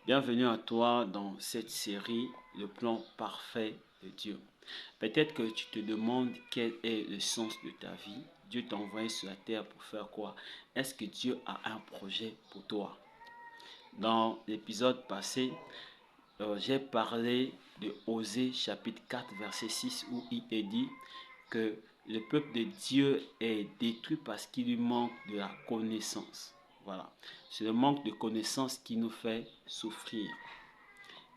Bienvenue à toi dans cette série, le plan parfait de Dieu. Peut-être que tu te demandes quel est le sens de ta vie. Dieu t'a envoyé sur la terre pour faire quoi? Est-ce que Dieu a un projet pour toi? Dans l'épisode passé, j'ai parlé de Osée chapitre 4 verset 6 où il est dit que le peuple de Dieu est détruit parce qu'il lui manque de la connaissance. Voilà. C'est le manque de connaissance qui nous fait souffrir.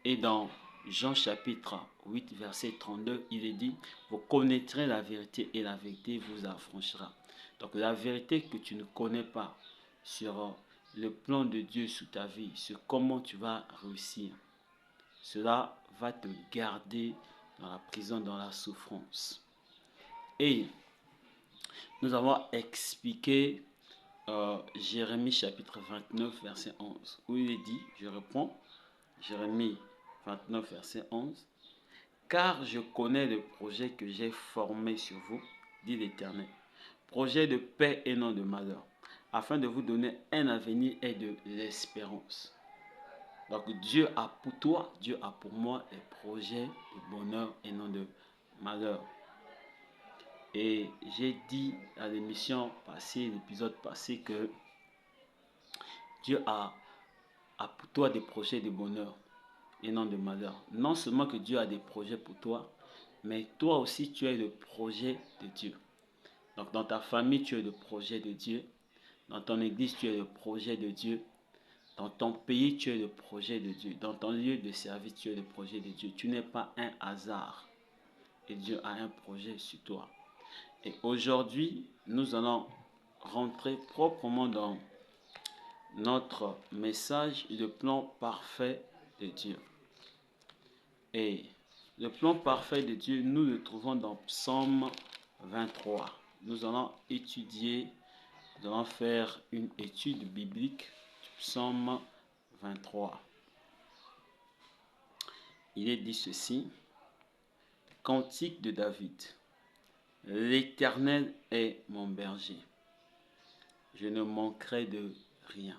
Et dans Jean chapitre 8 verset 32, il est dit, vous connaîtrez la vérité et la vérité vous affranchira. Donc la vérité que tu ne connais pas sur le plan de Dieu sur ta vie, sur comment tu vas réussir, cela va te garder dans la prison, dans la souffrance. Et nous avons expliqué Jérémie chapitre 29 verset 11, où il est dit, je reprends, Jérémie 29 verset 11, car je connais le projet que j'ai formé sur vous, dit l'Éternel, projet de paix et non de malheur, afin de vous donner un avenir et de l'espérance. Donc Dieu a pour toi, Dieu a pour moi des projets de bonheur et non de malheur. Et j'ai dit à l'émission passée, l'épisode passé, que Dieu a pour toi des projets de bonheur et non de malheur. Non seulement que Dieu a des projets pour toi, mais toi aussi tu as le projet de Dieu. Donc dans ta famille, tu as le projet de Dieu. Dans ton église, tu as le projet de Dieu. Dans ton pays, tu as le projet de Dieu. Dans ton lieu de service, tu as le projet de Dieu. Tu n'es pas un hasard. Et Dieu a un projet sur toi. Et aujourd'hui, nous allons rentrer proprement dans notre message, le plan parfait de Dieu. Et le plan parfait de Dieu, nous le trouvons dans Psaume 23. Nous allons étudier, nous allons faire une étude biblique du Psaume 23. Il est dit ceci, Cantique de David. L'Éternel est mon berger. Je ne manquerai de rien.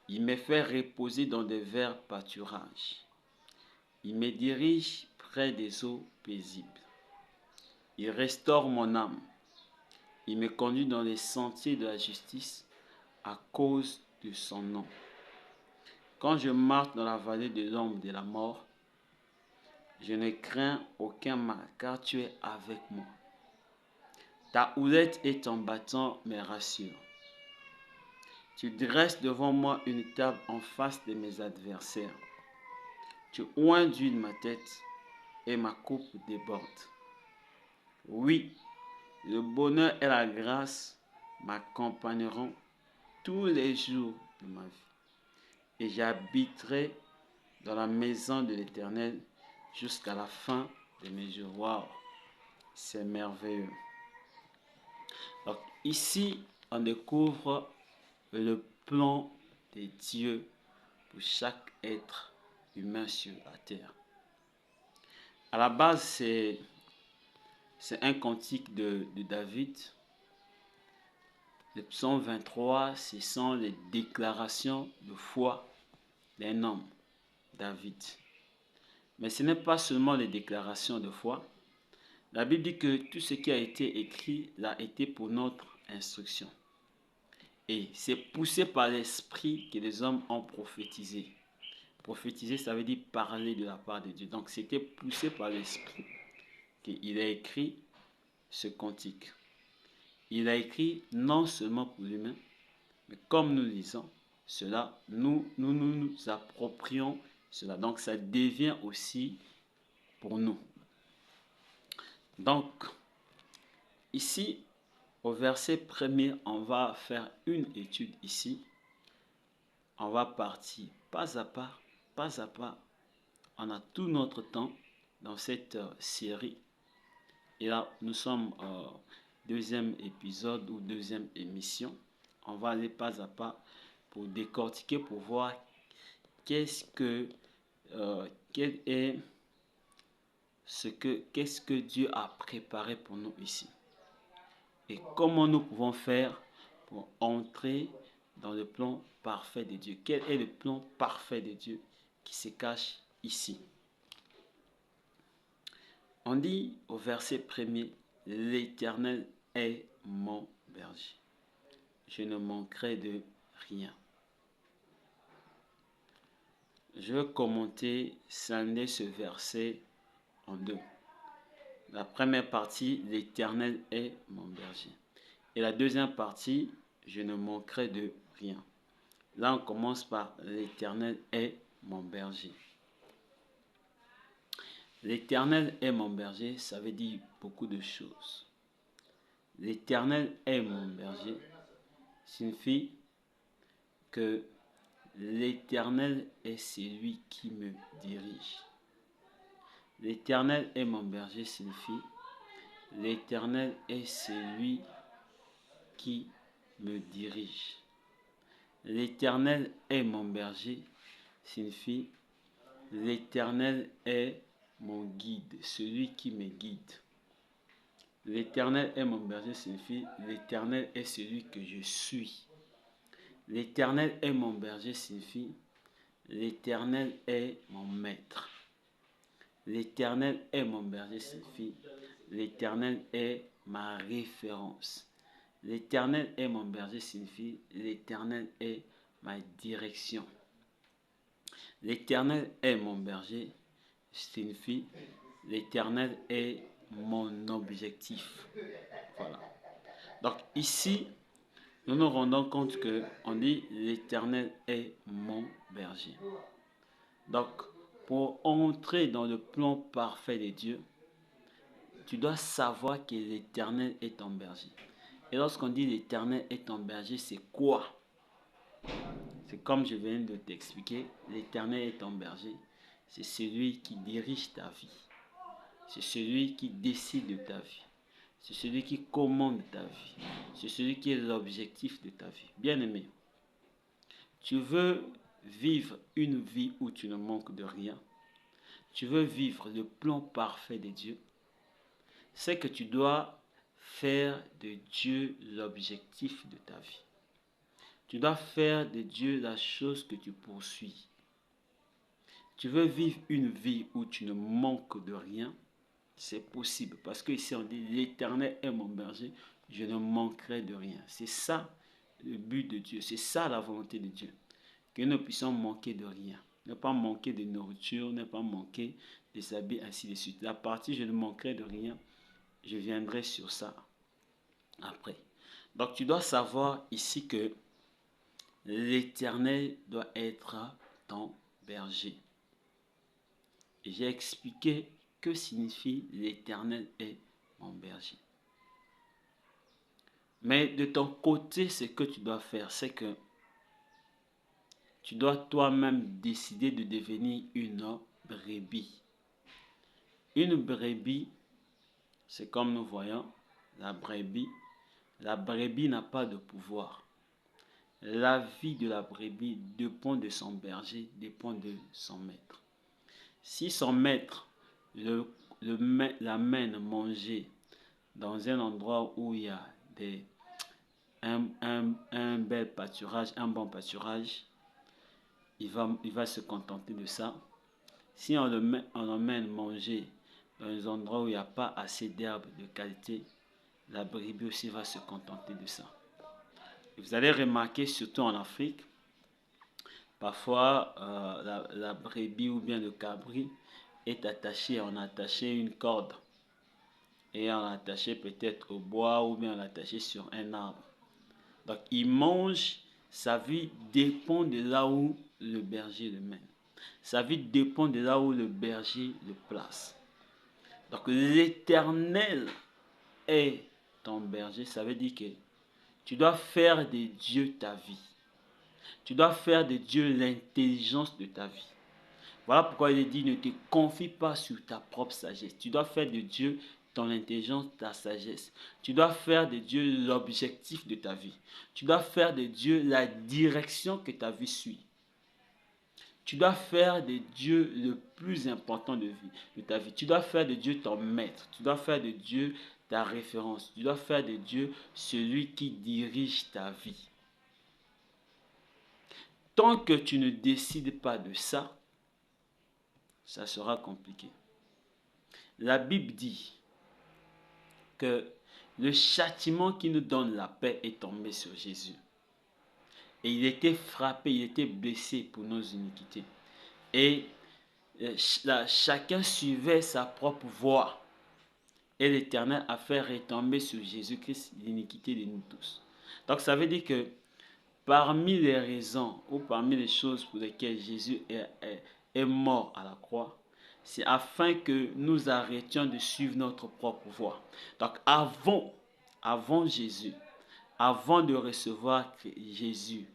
Il me fait reposer dans des verts pâturages. Il me dirige près des eaux paisibles. Il restaure mon âme. Il me conduit dans les sentiers de la justice à cause de son nom. Quand je marche dans la vallée de l'ombre de la mort, je ne crains aucun mal, car tu es avec moi. Ta houlette et ton bâton me rassurent. Tu dresses devant moi une table en face de mes adversaires. Tu oins d'huile ma tête et ma coupe déborde. Oui, le bonheur et la grâce m'accompagneront tous les jours de ma vie. Et j'habiterai dans la maison de l'Éternel jusqu'à la fin de mes jours. Waouh, c'est merveilleux. Donc ici, on découvre le plan de Dieu pour chaque être humain sur la terre. À la base, c'est un cantique de David. Le psaume 23, ce sont les déclarations de foi d'un homme, David. Mais ce n'est pas seulement les déclarations de foi. La Bible dit que tout ce qui a été écrit l'a été pour notre instruction. Et c'est poussé par l'esprit que les hommes ont prophétisé. Prophétiser, ça veut dire parler de la part de Dieu. Donc c'était poussé par l'esprit qu'il a écrit ce cantique. Il a écrit non seulement pour l'humain, mais comme nous lisons cela, nous approprions cela. Donc ça devient aussi pour nous. Donc, ici, au verset premier, on va faire une étude ici. On va partir pas à pas, pas à pas. On a tout notre temps dans cette série. Et là, nous sommes au deuxième épisode ou deuxième émission. On va aller pas à pas pour décortiquer, pour voir qu'est-ce que Dieu a préparé pour nous ici. Et comment nous pouvons faire pour entrer dans le plan parfait de Dieu? Quel est le plan parfait de Dieu qui se cache ici? On dit au verset 1er, l'Éternel est mon berger. Je ne manquerai de rien. Je vais commenter, scinder ce verset en deux. La première partie, l'Éternel est mon berger. Et la deuxième partie, je ne manquerai de rien. Là, on commence par l'Éternel est mon berger. L'Éternel est mon berger, ça veut dire beaucoup de choses. L'Éternel est mon berger signifie que l'Éternel est celui qui me dirige. L'Éternel est mon berger signifie l'Éternel est celui qui me dirige. L'Éternel est mon berger signifie l'Éternel est mon guide, celui qui me guide. L'Éternel est mon berger signifie l'Éternel est celui que je suis. L'Éternel est mon berger signifie l'Éternel est mon maître. L'Éternel est mon berger signifie l'Éternel est ma référence. L'Éternel est mon berger signifie l'Éternel est ma direction. L'Éternel est mon berger signifie l'Éternel est mon objectif. Voilà. Donc ici, nous nous rendons compte que on dit l'Éternel est mon berger. Donc, pour entrer dans le plan parfait de Dieu, tu dois savoir que l'Éternel est ton berger. Et lorsqu'on dit l'Éternel est ton berger, c'est quoi? C'est comme je viens de t'expliquer, l'Éternel est ton berger. C'est celui qui dirige ta vie. C'est celui qui décide de ta vie. C'est celui qui commande ta vie. C'est celui qui est l'objectif de ta vie. Bien-aimé, tu veux vivre une vie où tu ne manques de rien. Tu veux vivre le plan parfait de Dieu. C'est que tu dois faire de Dieu l'objectif de ta vie. Tu dois faire de Dieu la chose que tu poursuis. Tu veux vivre une vie où tu ne manques de rien. C'est possible parce que ici on dit l'Éternel est mon berger, je ne manquerai de rien. C'est ça le but de Dieu, c'est ça la volonté de Dieu. Que nous puissions manquer de rien. Ne pas manquer de nourriture, ne pas manquer des habits, ainsi de suite. La partie je ne manquerai de rien, je viendrai sur ça après. Donc tu dois savoir ici que l'Éternel doit être ton berger. Et j'ai expliqué que signifie l'Éternel est mon berger. Mais de ton côté, ce que tu dois faire, c'est que tu dois toi-même décider de devenir une brebis. Une brebis, c'est comme nous voyons la brebis. La brebis n'a pas de pouvoir. La vie de la brebis dépend de son berger, dépend de son maître. Si son maître l'amène manger dans un endroit où il y a un bel pâturage, un bon pâturage, il va se contenter de ça. Si on l'emmène manger dans un endroit où il n'y a pas assez d'herbe de qualité, la brebis aussi va se contenter de ça. Et vous allez remarquer, surtout en Afrique, parfois la brebis ou bien le cabri est attaché, on a attaché une corde et on l'a attaché peut-être au bois ou bien on l'a attaché sur un arbre. Donc il mange, sa vie dépend de là où le berger le mène. Sa vie dépend de là où le berger le place. Donc l'Éternel est ton berger, ça veut dire que tu dois faire de Dieu ta vie. Tu dois faire de Dieu l'intelligence de ta vie. Voilà pourquoi il est dit, ne te confie pas sur ta propre sagesse. Tu dois faire de Dieu ton intelligence, ta sagesse. Tu dois faire de Dieu l'objectif de ta vie. Tu dois faire de Dieu la direction que ta vie suit. Tu dois faire de Dieu le plus important de ta vie. Tu dois faire de Dieu ton maître. Tu dois faire de Dieu ta référence. Tu dois faire de Dieu celui qui dirige ta vie. tant que tu ne décides pas de ça, ça sera compliqué. La Bible dit que le châtiment qui nous donne la paix est tombé sur Jésus. Et il était frappé, il était blessé pour nos iniquités. Et chacun suivait sa propre voie. Et l'Éternel a fait retomber sur Jésus-Christ l'iniquité de nous tous. Donc ça veut dire que parmi les raisons ou parmi les choses pour lesquelles Jésus est mort à la croix, c'est afin que nous arrêtions de suivre notre propre voie. Donc avant Jésus, avant de recevoir Jésus,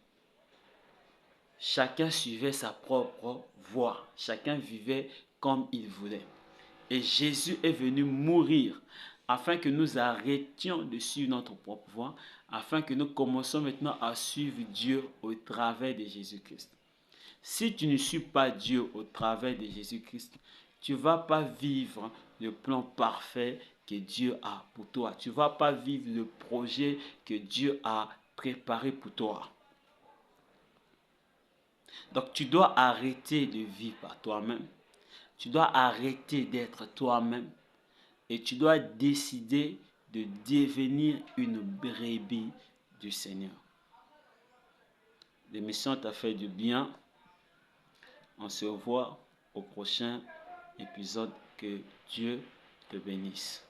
chacun suivait sa propre voie. Chacun vivait comme il voulait. Et Jésus est venu mourir afin que nous arrêtions de suivre notre propre voie, afin que nous commencions maintenant à suivre Dieu au travers de Jésus-Christ. Si tu ne suis pas Dieu au travers de Jésus-Christ, tu ne vas pas vivre le plan parfait que Dieu a pour toi. Tu ne vas pas vivre le projet que Dieu a préparé pour toi. Donc tu dois arrêter de vivre par toi-même. Tu dois arrêter d'être toi-même. Et tu dois décider de devenir une brebis du Seigneur. L'émission t'a fait du bien. On se revoit au prochain épisode. Que Dieu te bénisse.